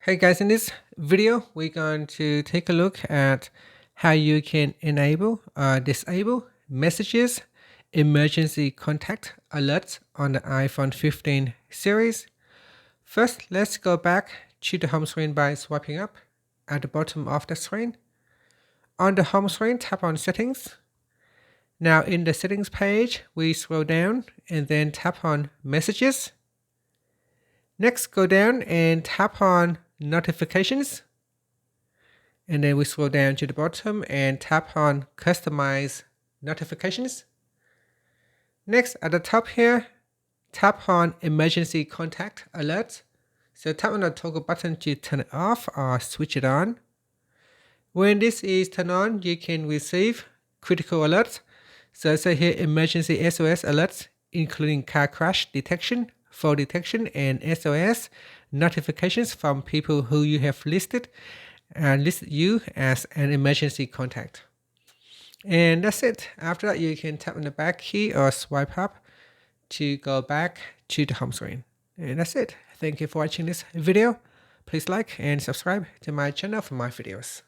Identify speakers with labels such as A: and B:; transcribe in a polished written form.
A: Hey guys, in this video, we're going to take a look at how you can enable or disable messages, emergency contact alerts on the iPhone 15 series. First, let's go back to the home screen by swiping up at the bottom of the screen. On the home screen, tap on Settings. Now in the Settings page, we scroll down and then tap on Messages. Next, go down and tap on Notifications. And then we scroll down to the bottom and tap on Customize Notifications. Next, at the top here, tap on Emergency Contact Alerts. So tap on the toggle button to turn it off or switch it on. When this is turned on, you can receive critical alerts. So say here Emergency SOS alerts, including car crash detection, fall detection, and SOS notifications from people who you have listed you as an emergency contact. And that's it. After that, you can tap on the back key or swipe up to go back to the home screen. And that's it. Thank you for watching this video. Please like and subscribe to my channel for more videos.